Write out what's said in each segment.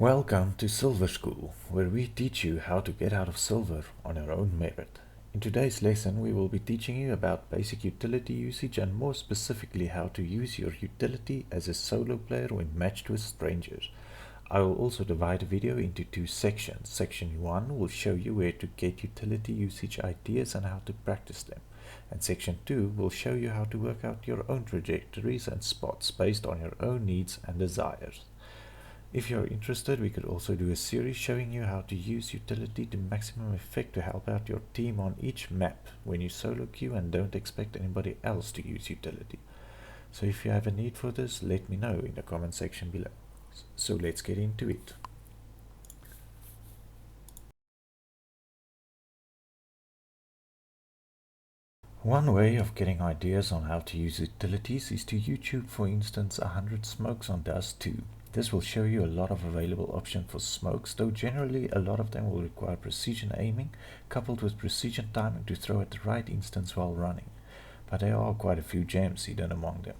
Welcome to Silver School, where we teach you how to get out of silver on your own merit. In today's lesson, we will be teaching you about basic utility usage and more specifically how to use your utility as a solo player when matched with strangers. I will also divide the video into two sections. Section 1 will show you where to get utility usage ideas and how to practice them. And Section 2 will show you how to work out your own trajectories and spots based on your own needs and desires. If you're interested, we could also do a series showing you how to use utility to maximum effect to help out your team on each map when you solo queue and don't expect anybody else to use utility. So if you have a need for this, let me know in the comment section below. So let's get into it. One way of getting ideas on how to use utilities is to YouTube, for instance, 100 smokes on Dust 2. This will show you a lot of available options for smokes, though generally a lot of them will require precision aiming coupled with precision timing to throw at the right instance while running. But there are quite a few gems hidden among them.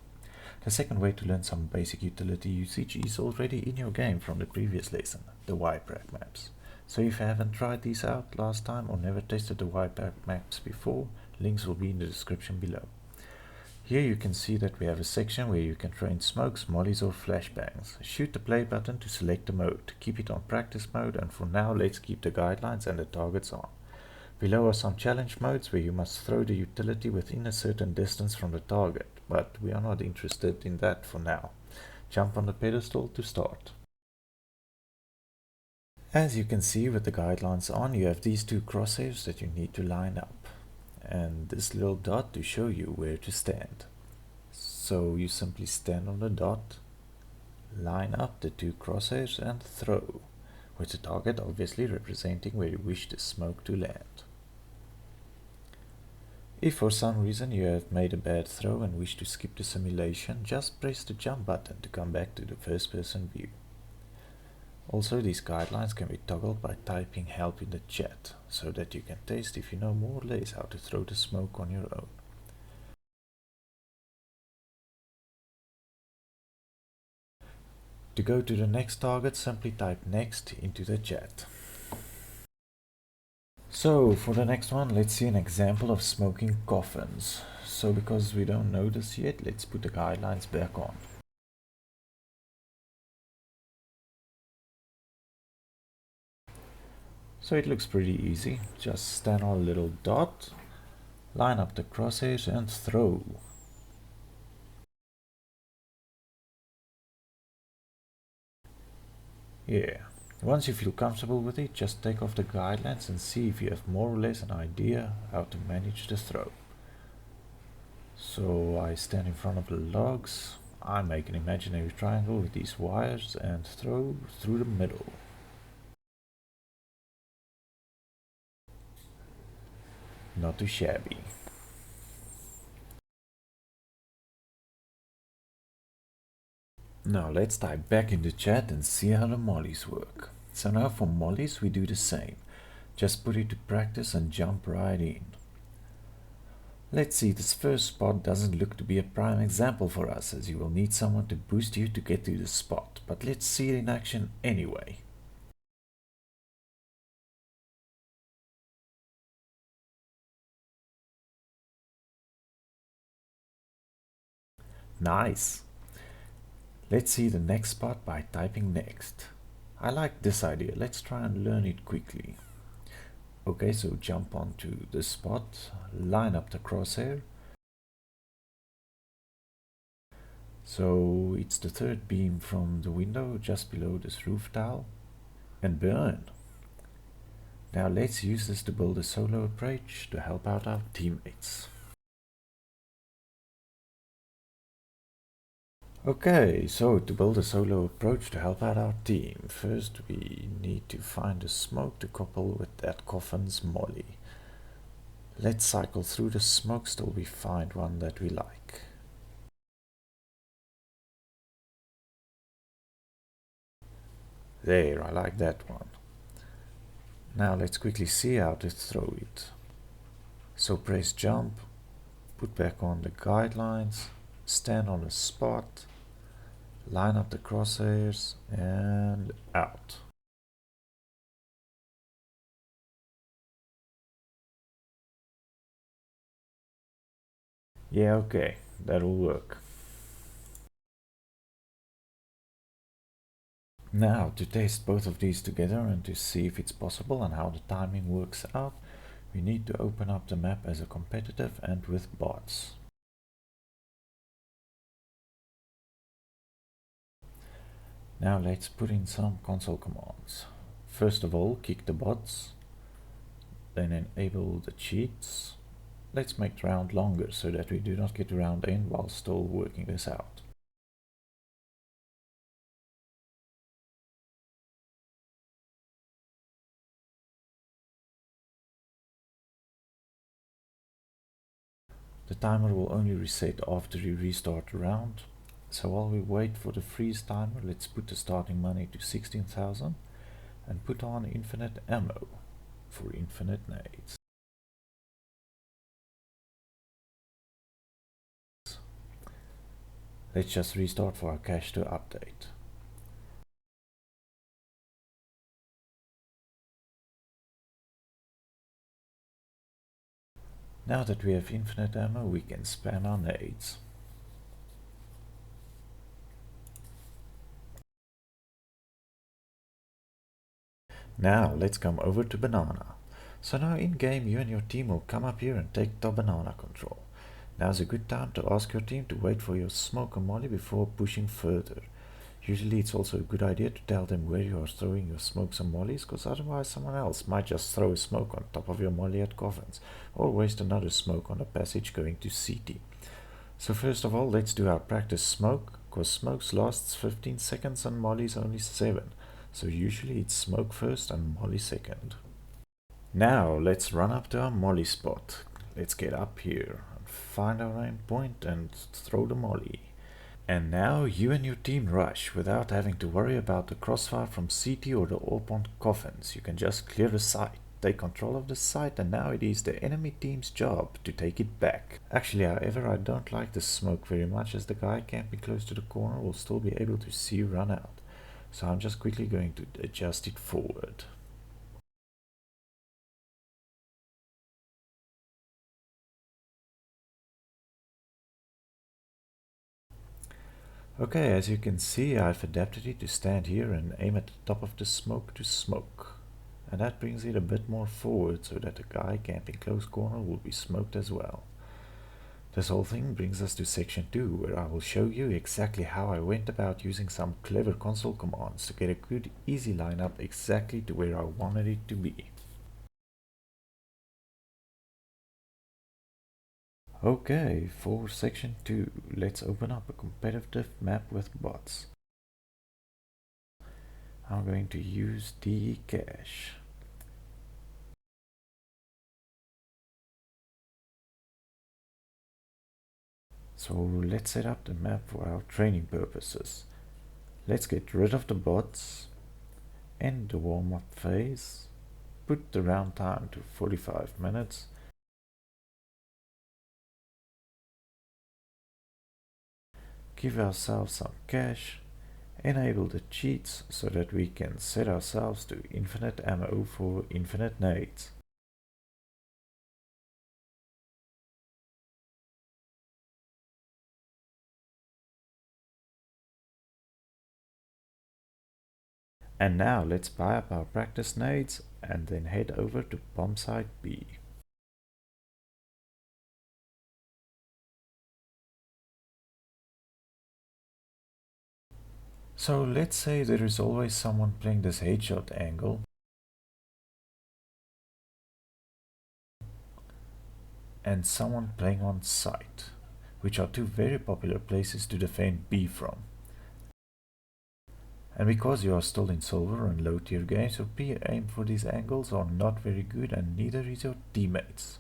The second way to learn some basic utility usage is already in your game from the previous lesson, the Yprac maps. So if you haven't tried these out last time or never tested the Yprac maps before, links will be in the description below. Here you can see that we have a section where you can train smokes, mollies or flashbangs. Shoot the play button to select the mode. Keep it on practice mode, and for now let's keep the guidelines and the targets on. Below are some challenge modes where you must throw the utility within a certain distance from the target, but we are not interested in that for now. Jump on the pedestal to start. As you can see with the guidelines on, you have these two crosshairs that you need to line up, and this little dot to show you where to stand. So you simply stand on the dot, line up the two crosshairs and throw, with the target obviously representing where you wish the smoke to land. If for some reason you have made a bad throw and wish to skip the simulation, just press the jump button to come back to the first person view. Also, these guidelines can be toggled by typing help in the chat, so that you can test if you know more or less how to throw the smoke on your own. To go to the next target, simply type next into the chat. So for the next one, let's see an example of smoking coffins. So because we don't know this yet, let's put the guidelines back on. So it looks pretty easy. Just stand on a little dot, line up the crosshairs and throw. Yeah. Once you feel comfortable with it, just take off the guidelines and see if you have more or less an idea how to manage the throw. So I stand in front of the logs, I make an imaginary triangle with these wires and throw through the middle. Not too shabby. Now let's type back in the chat and see how the mollies work. So now for mollies we do the same. Just put it to practice and jump right in. Let's see, this first spot doesn't look to be a prime example for us, as you will need someone to boost you to get to the spot, but let's see it in action anyway. Nice! Let's see the next spot by typing next. I like this idea, let's try and learn it quickly. Okay, so jump onto the spot, line up the crosshair. So it's the third beam from the window just below this roof tile, and burn. Now let's use this to build a solo approach to help out our teammates. Okay, so to build a solo approach to help out our team, first we need to find a smoke to couple with that coffin's molly. Let's cycle through the smokes till we find one that we like. There, I like that one. Now let's quickly see how to throw it. So press jump, put back on the guidelines, stand on a spot, line up the crosshairs and out. Yeah, okay, that'll work. Now, to test both of these together and to see if it's possible and how the timing works out, we need to open up the map as a competitive and with bots. Now let's put in some console commands. First of all, kick the bots, then enable the cheats. Let's make the round longer so that we do not get the round end while still working this out. The timer will only reset after you restart the round. So while we wait for the freeze timer, let's put the starting money to 16,000 and put on infinite ammo for infinite nades. Let's just restart for our cache to update. Now that we have infinite ammo, we can spam our nades. Now let's come over to banana. So now in game you and your team will come up here and take top banana control. Now's a good time to ask your team to wait for your smoke and molly before pushing further. Usually it's also a good idea to tell them where you are throwing your smokes and mollies, because otherwise someone else might just throw a smoke on top of your molly at coffins, or waste another smoke on a passage going to CT. So first of all, let's do our practice smoke, because smokes lasts 15 seconds and mollies only 7. So usually it's smoke first and molly second. Now let's run up to our molly spot. Let's get up here and find our aim point and throw the molly. And now you and your team rush without having to worry about the crossfire from CT or the AWP on coffins. You can just clear the site, take control of the site, and now it is the enemy team's job to take it back. Actually, however, I don't like the smoke very much, as the guy camping close to the corner will still be able to see you run out. So I'm just quickly going to adjust it forward. Okay, as you can see, I've adapted it to stand here and aim at the top of the smoke to smoke. And that brings it a bit more forward so that the guy camping close corner will be smoked as well. This whole thing brings us to section 2, where I will show you exactly how I went about using some clever console commands to get a good easy lineup exactly to where I wanted it to be. Okay, for section 2, let's open up a competitive map with bots. I'm going to use the cache. So let's set up the map for our training purposes. Let's get rid of the bots, end the warm-up phase, put the round time to 45 minutes, give ourselves some cash, enable the cheats so that we can set ourselves to infinite ammo for infinite nades. And now let's buy up our practice nades and then head over to bomb site B. So let's say there is always someone playing this headshot angle, and someone playing on site, which are two very popular places to defend B from. And because you are still in silver and low tier games, your peer aim for these angles are not very good, and neither is your teammates.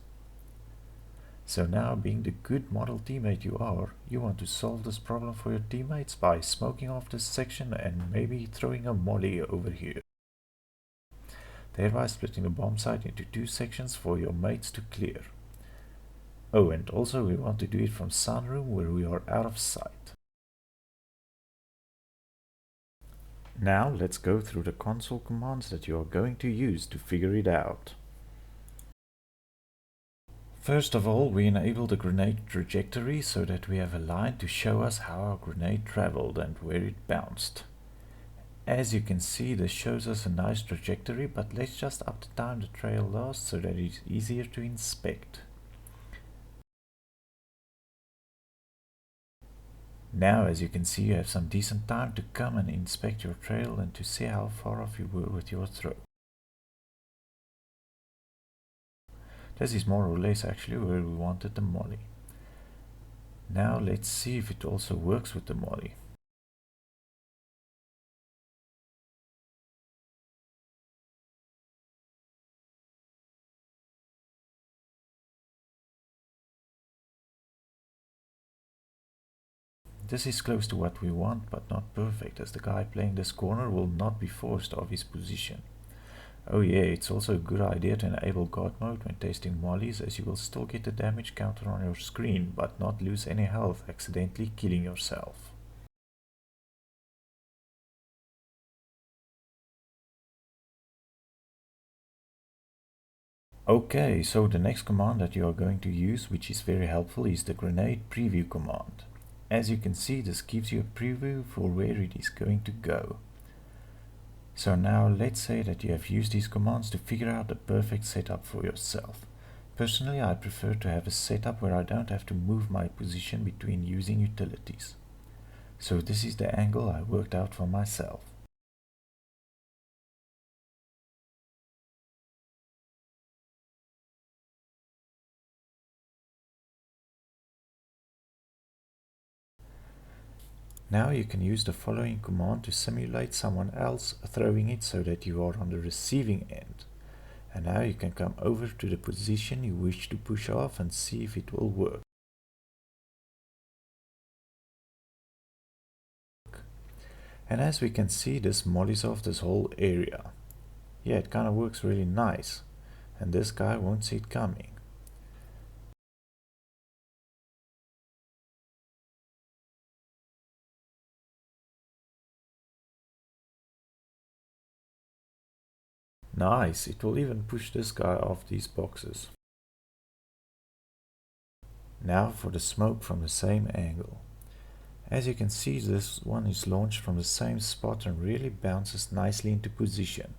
So now, being the good model teammate you are, you want to solve this problem for your teammates by smoking off this section and maybe throwing a molly over here, thereby splitting the bomb site into 2 sections for your mates to clear. Oh, and also we want to do it from sunroom where we are out of sight. Now let's go through the console commands that you are going to use to figure it out. First of all, we enable the grenade trajectory so that we have a line to show us how our grenade traveled and where it bounced. As you can see, this shows us a nice trajectory, but let's just up the time the trail lasts so that it is easier to inspect. Now, as you can see, you have some decent time to come and inspect your trail and to see how far off you were with your throw. This is more or less actually where we wanted the molly. Now let's see if it also works with the molly. This is close to what we want, but not perfect, as the guy playing this corner will not be forced off his position. Oh yeah, it's also a good idea to enable God mode when testing mollies, as you will still get the damage counter on your screen, but not lose any health accidentally killing yourself. Okay, so the next command that you are going to use, which is very helpful, is the grenade preview command. As you can see, this gives you a preview for where it is going to go. So now let's say that you have used these commands to figure out the perfect setup for yourself. Personally, I prefer to have a setup where I don't have to move my position between using utilities. So this is the angle I worked out for myself. Now you can use the following command to simulate someone else throwing it so that you are on the receiving end. And now you can come over to the position you wish to push off and see if it will work. And as we can see, this mollies off this whole area. Yeah, it kind of works really nice. And this guy won't see it coming. Nice, it will even push this guy off these boxes. Now for the smoke from the same angle. As you can see, this one is launched from the same spot and really bounces nicely into position.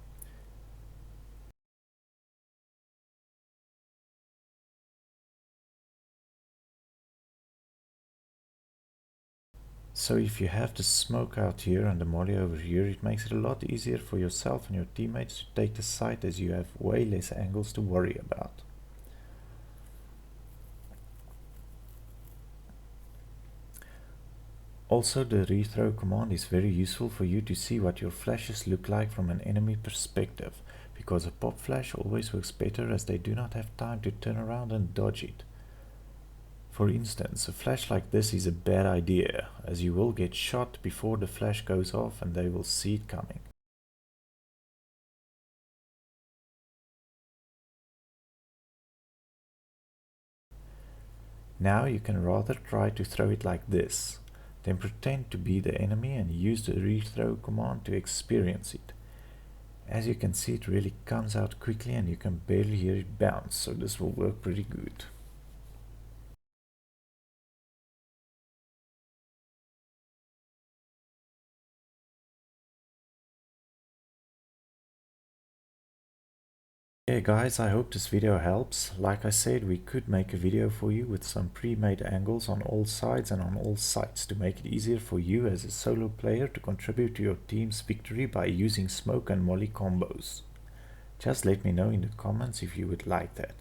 So if you have the smoke out here and the molly over here, it makes it a lot easier for yourself and your teammates to take the site, as you have way less angles to worry about. Also, the rethrow command is very useful for you to see what your flashes look like from an enemy perspective, because a pop flash always works better as they do not have time to turn around and dodge it. For instance, a flash like this is a bad idea, as you will get shot before the flash goes off and they will see it coming. Now you can rather try to throw it like this, then pretend to be the enemy and use the rethrow command to experience it. As you can see, it really comes out quickly and you can barely hear it bounce, so this will work pretty good. Okay guys, I hope this video helps. Like I said, we could make a video for you with some pre-made angles on all sides and on all sides to make it easier for you as a solo player to contribute to your team's victory by using smoke and molly combos. Just let me know in the comments if you would like that.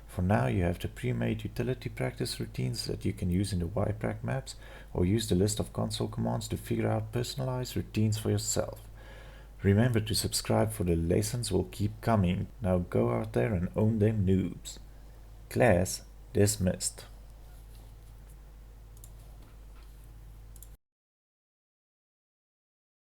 For now, you have the pre-made utility practice routines that you can use in the Yprac maps, or use the list of console commands to figure out personalized routines for yourself. Remember to subscribe, for the lessons will keep coming. Now go out there and own them noobs. Class dismissed.